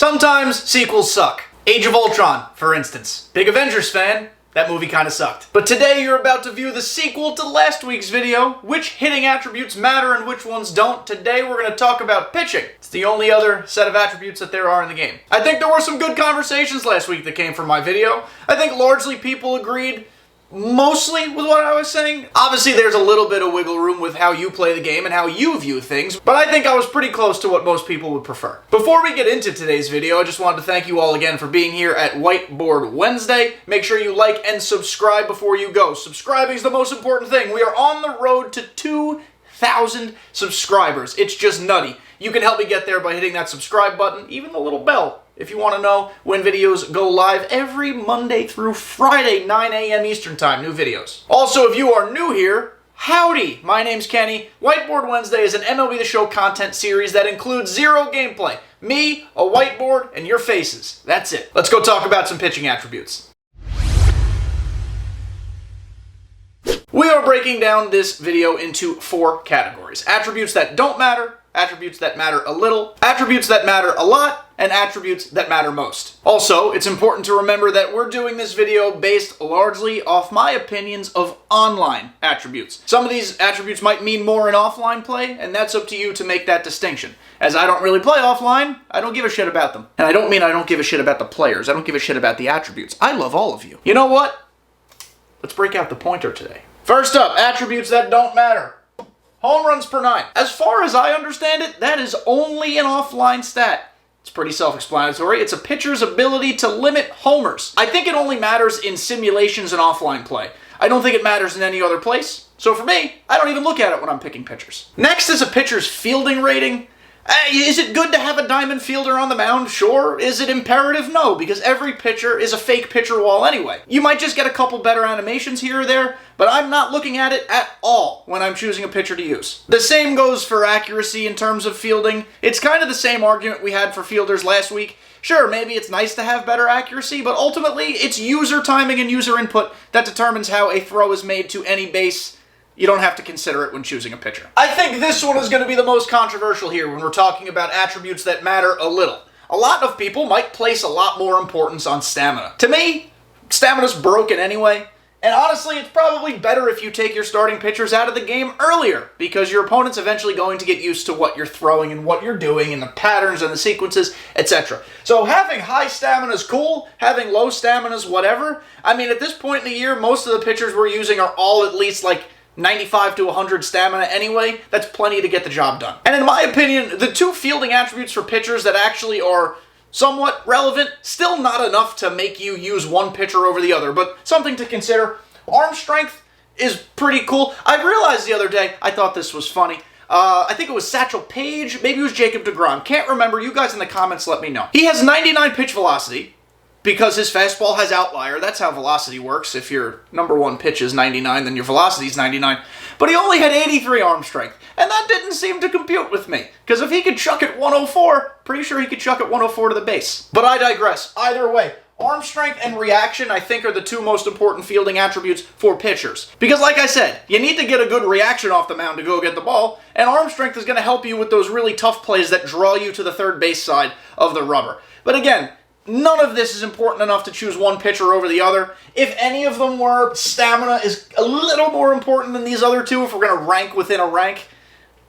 Sometimes sequels suck. Age of Ultron, for instance. Big Avengers fan, that movie kinda sucked. But today you're about to view the sequel to last week's video, which hitting attributes matter and which ones don't. Today we're gonna talk about pitching. It's the only other set of attributes that there are in the game. I think there were some good conversations last week that came from my video. I think largely people agreed mostly with what I was saying. Obviously there's a little bit of wiggle room with how you play the game and how you view things, but I think I was pretty close to what most people would prefer. Before we get into today's video, I just wanted to thank you all again for being here at Whiteboard Wednesday. Make sure you like and subscribe before you go. Subscribing is the most important thing. We are on the road to 2,000 subscribers. It's just nutty. You can help me get there by hitting that subscribe button, even the little bell, if you want to know when videos go live every Monday through Friday, 9 a.m. Eastern Time, new videos. Also, if you are new here, howdy! My name's Kenny. Whiteboard Wednesday is an MLB The Show content series that includes zero gameplay. Me, a whiteboard, and your faces. That's it. Let's go talk about some pitching attributes. We are breaking down this video into 4 categories. Attributes that don't matter, attributes that matter a little, attributes that matter a lot, and attributes that matter most. Also, it's important to remember that we're doing this video based largely off my opinions of online attributes. Some of these attributes might mean more in offline play, and that's up to you to make that distinction. As I don't really play offline, I don't give a shit about them. And I don't mean I don't give a shit about the players, I don't give a shit about the attributes. I love all of you. You know what? Let's break out the pointer today. First up, attributes that don't matter. Home runs per 9. As far as I understand it, that is only an offline stat. It's pretty self-explanatory. It's a pitcher's ability to limit homers. I think it only matters in simulations and offline play. I don't think it matters in any other place. So for me, I don't even look at it when I'm picking pitchers. Next is a pitcher's fielding rating. Is it good to have a diamond fielder on the mound? Sure. Is it imperative? No, because every pitcher is a fake pitcher wall anyway. You might just get a couple better animations here or there, but I'm not looking at it at all when I'm choosing a pitcher to use. The same goes for accuracy in terms of fielding. It's kind of the same argument we had for fielders last week. Sure, maybe it's nice to have better accuracy, but ultimately it's user timing and user input that determines how a throw is made to any base. You don't have to consider it when choosing a pitcher. I think this one is going to be the most controversial here when we're talking about attributes that matter a little. A lot of people might place a lot more importance on stamina. To me, stamina's broken anyway, and honestly, it's probably better if you take your starting pitchers out of the game earlier, because your opponent's eventually going to get used to what you're throwing and what you're doing and the patterns and the sequences, etc. So having high stamina's cool, having low stamina's whatever. I mean, at this point in the year, most of the pitchers we're using are all at least like 95 to 100 stamina anyway. That's plenty to get the job done. And in my opinion, the 2 fielding attributes for pitchers that actually are somewhat relevant, still not enough to make you use one pitcher over the other, but something to consider. Arm strength is pretty cool. I realized the other day, I thought this was funny. I think it was Satchel Paige, maybe it was Jacob deGrom. Can't remember. You guys in the comments let me know. He has 99 pitch velocity, because his fastball has outlier. That's how velocity works. If your number 1 pitch is 99, then your velocity is 99. But he only had 83 arm strength, and that didn't seem to compute with me. Because if he could chuck at 104, pretty sure he could chuck at 104 to the base. But I digress. Either way, arm strength and reaction, I think, are the 2 most important fielding attributes for pitchers. Because like I said, you need to get a good reaction off the mound to go get the ball, and arm strength is going to help you with those really tough plays that draw you to the third base side of the rubber. But again, none of this is important enough to choose one pitcher over the other. If any of them were, stamina is a little more important than these other 2 if we're going to rank within a rank,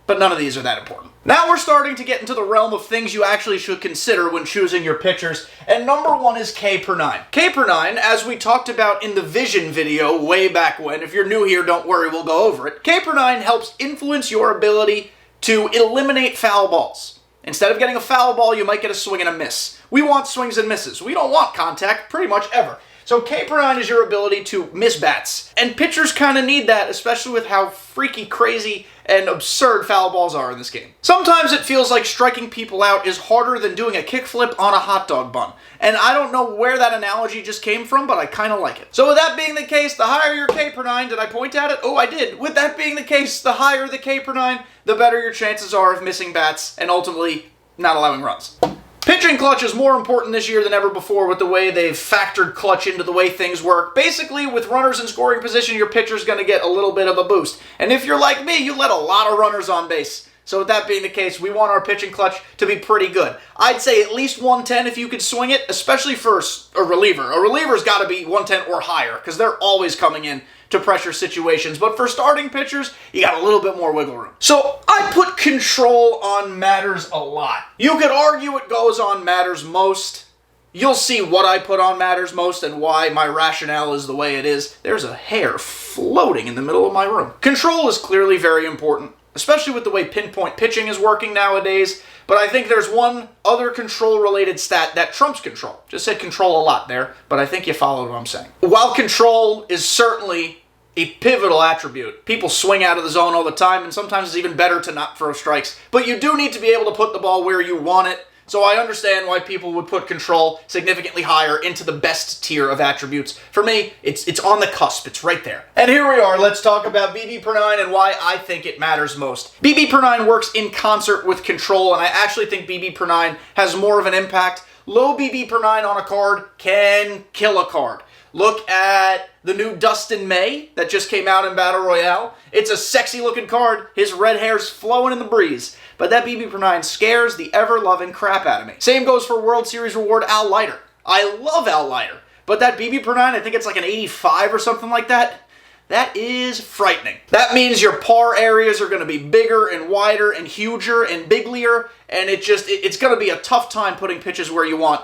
but none of these are that important. Now we're starting to get into the realm of things you actually should consider when choosing your pitchers, and number 1 is K per 9. K per 9, as we talked about in the Vision video way back when, if you're new here, don't worry, we'll go over it. K per 9 helps influence your ability to eliminate foul balls. Instead of getting a foul ball, you might get a swing and a miss. We want swings and misses. We don't want contact pretty much ever. So K per 9 is your ability to miss bats. And pitchers kind of need that, especially with how freaky, crazy, and absurd foul balls are in this game. Sometimes it feels like striking people out is harder than doing a kickflip on a hot dog bun. And I don't know where that analogy just came from, but I kind of like it. So with that being the case, the higher your K per 9, did I point at it? Oh, I did. With that being the case, the higher the K per 9, the better your chances are of missing bats and ultimately not allowing runs. Pitching clutch is more important this year than ever before with the way they've factored clutch into the way things work. Basically, with runners in scoring position, your pitcher's going to get a little bit of a boost. And if you're like me, you let a lot of runners on base. So with that being the case, we want our pitching clutch to be pretty good. I'd say at least 110 if you could swing it, especially for a reliever. A reliever's got to be 110 or higher because they're always coming in to pressure situations. But for starting pitchers, you got a little bit more wiggle room. So I put control on matters a lot. You could argue it goes on matters most. You'll see what I put on matters most and why my rationale is the way it is. There's a hair floating in the middle of my room. Control is clearly very important, especially with the way pinpoint pitching is working nowadays. But I think there's one other control-related stat that trumps control. Just said control a lot there, but I think you followed what I'm saying. While control is certainly a pivotal attribute, people swing out of the zone all the time, and sometimes it's even better to not throw strikes. But you do need to be able to put the ball where you want it. So I understand why people would put control significantly higher into the best tier of attributes. For me, it's on the cusp. It's right there. And here we are. Let's talk about BB per 9 and why I think it matters most. BB per 9 works in concert with control, and I actually think BB per 9 has more of an impact. Low BB per 9 on a card can kill a card. Look at the new Dustin May that just came out in Battle Royale. It's a sexy looking card. His red hair's flowing in the breeze. But that BB per 9 scares the ever-loving crap out of me. Same goes for World Series reward Al Leiter. I love Al Leiter. But that BB per 9, I think it's like an 85 or something like that. That is frightening. That means your par areas are going to be bigger and wider and huger and biglier. And it's going to be a tough time putting pitches where you want.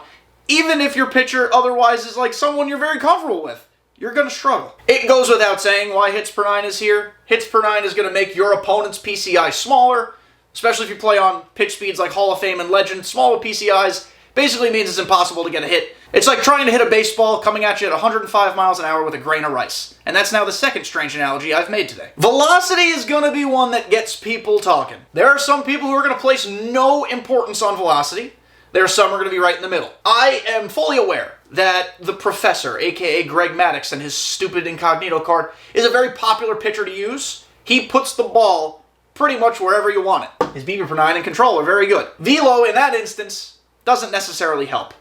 Even if your pitcher otherwise is like someone you're very comfortable with, you're going to struggle. It goes without saying why hits per 9 is here. Hits per 9 is going to make your opponent's PCI smaller, especially if you play on pitch speeds like Hall of Fame and Legend. Smaller PCIs basically means it's impossible to get a hit. It's like trying to hit a baseball coming at you at 105 miles an hour with a grain of rice. And that's now the second strange analogy I've made today. Velocity is going to be one that gets people talking. There are some people who are going to place no importance on velocity. There are some who are going to be right in the middle. I am fully aware that the Professor, aka Greg Maddux, and his stupid incognito card is a very popular pitcher to use. He puts the ball pretty much wherever you want it. His BB per 9 and control are very good. Velo, in that instance, doesn't necessarily help.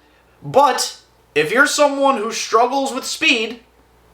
But if you're someone who struggles with speed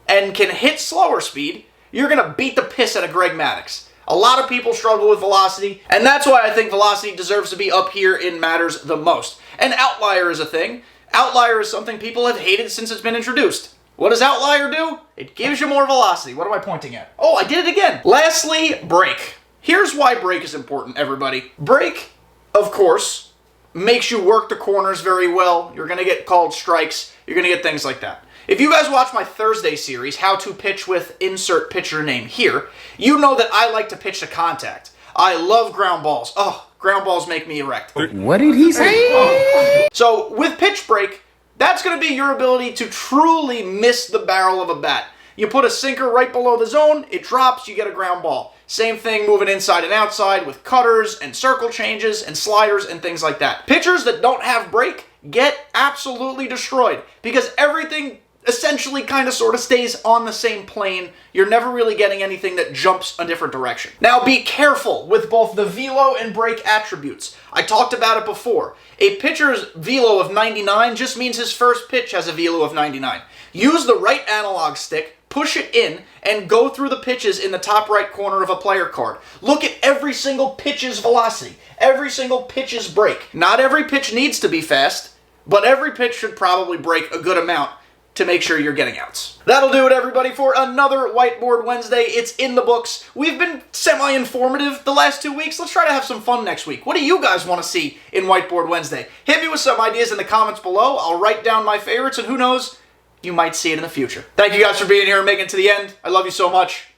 and can hit slower speed, you're going to beat the piss out of Greg Maddux. A lot of people struggle with velocity, and that's why I think velocity deserves to be up here in matters the most. And outlier is a thing. Outlier is something people have hated since it's been introduced. What does outlier do? It gives you more velocity. What am I pointing at? Oh, I did it again. Lastly, break. Here's why break is important, everybody. Break, of course, makes you work the corners very well. You're going to get called strikes. You're going to get things like that. If you guys watch my Thursday series, How to Pitch with Insert Pitcher Name Here, you know that I like to pitch to contact. I love ground balls. Oh, ground balls make me erect. What did he say? So with pitch break, that's going to be your ability to truly miss the barrel of a bat. You put a sinker right below the zone, it drops, you get a ground ball. Same thing moving inside and outside with cutters and circle changes and sliders and things like that. Pitchers that don't have break get absolutely destroyed because everything essentially kind of sort of stays on the same plane. You're never really getting anything that jumps a different direction. Now be careful with both the velo and break attributes. I talked about it before. A pitcher's velo of 99 just means his first pitch has a velo of 99. Use the right analog stick, push it in, and go through the pitches in the top right corner of a player card. Look at every single pitch's velocity, every single pitch's break. Not every pitch needs to be fast, but every pitch should probably break a good amount to make sure you're getting outs. That'll do it, everybody, for another Whiteboard Wednesday. It's in the books. We've been semi-informative the last 2 weeks. Let's try to have some fun next week. What do you guys want to see in Whiteboard Wednesday? Hit me with some ideas in the comments below. I'll write down my favorites, and who knows, you might see it in the future. Thank you guys for being here and making it to the end. I love you so much.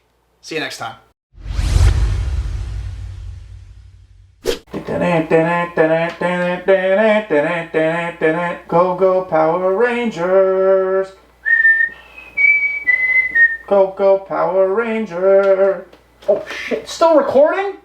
See you next time. Go, go, Power Rangers. Go, go, Power Ranger. Oh, shit. Still recording?